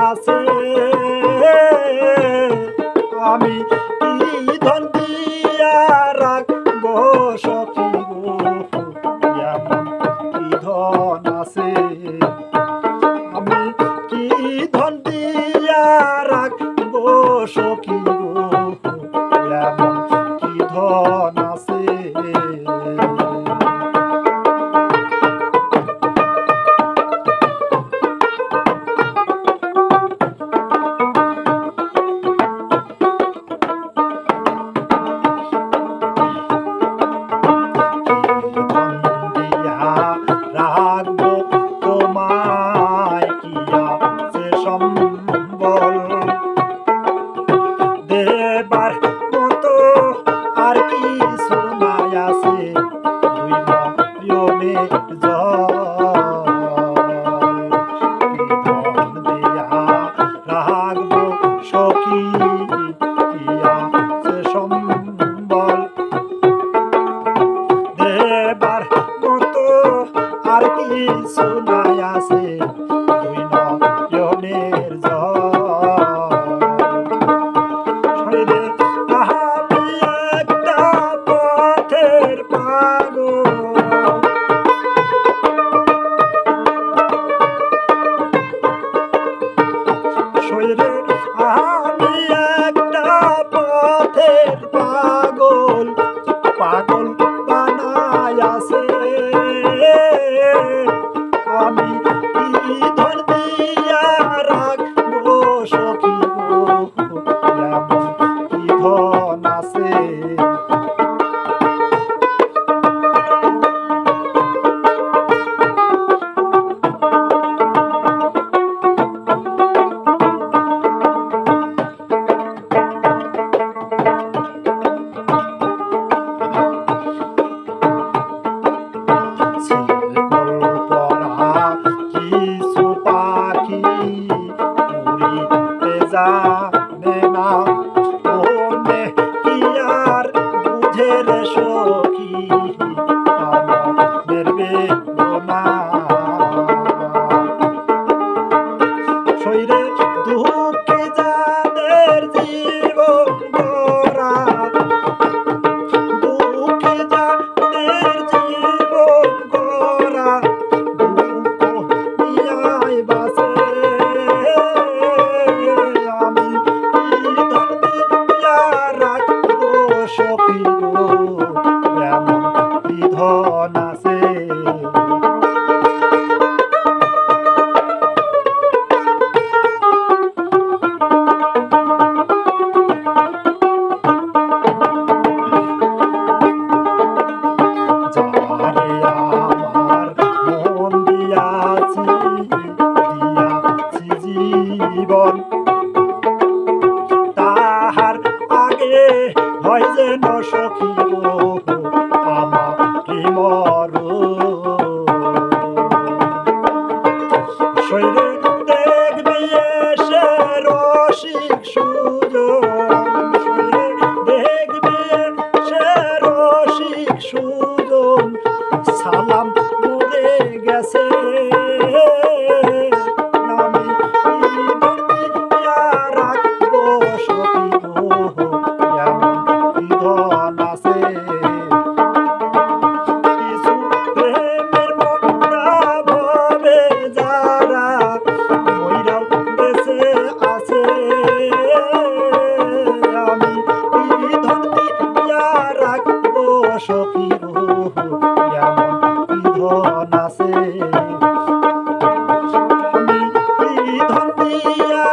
আছে আমি কি ধন দিয়া রাখবো সখী গো এমন কি ধন আছে আমি কি ধন দিয়া রাখবো সখী গো এমন কি ধন আছে রাখবো তোমায় কি আছে সম্বল দেবার মতো আর কিছু নাই আছে দুই নয়নে জল দিয়া রাখবো সখী কি আছে সম্বল দেবার মতো আর কিছু নাই আছে দুই নয়নের জল আমি একটা পথের পাগল শরীরে আমি একটা পথের পাগল পাগল বানাই আছে আমি কি ধন দিয়া রাখবো সখী গো এমন কি ধন আছে কিছু পাখি উড়িতে জানে না ওনে কি আর বুঝে রে সখী আমাদের বেদনা শরীরে দুঃখে যাদের জীবন গড়া দুঃখে যাদের জীবন গড়া সখী গো এমন কি ধন আছে যারে আমার মন দিয়াছি জীবন তাহার আগে হয় যেন সখী গো আমাকে শরীরে দেখবি এসে রসিক সুজন দেখবি এসে রসিক সুজন সালাম করে গেছে আমি কি দিয়া রাখবো সখী গো এমন কি ধন আছে কিছু প্রেমের মনটা ভবে যারা মইরাও বেঁচে আছে আমি কি ধন দিয়া রাখবো সখী গো এমন কি ধন আছে আমি কি ধন দিয়া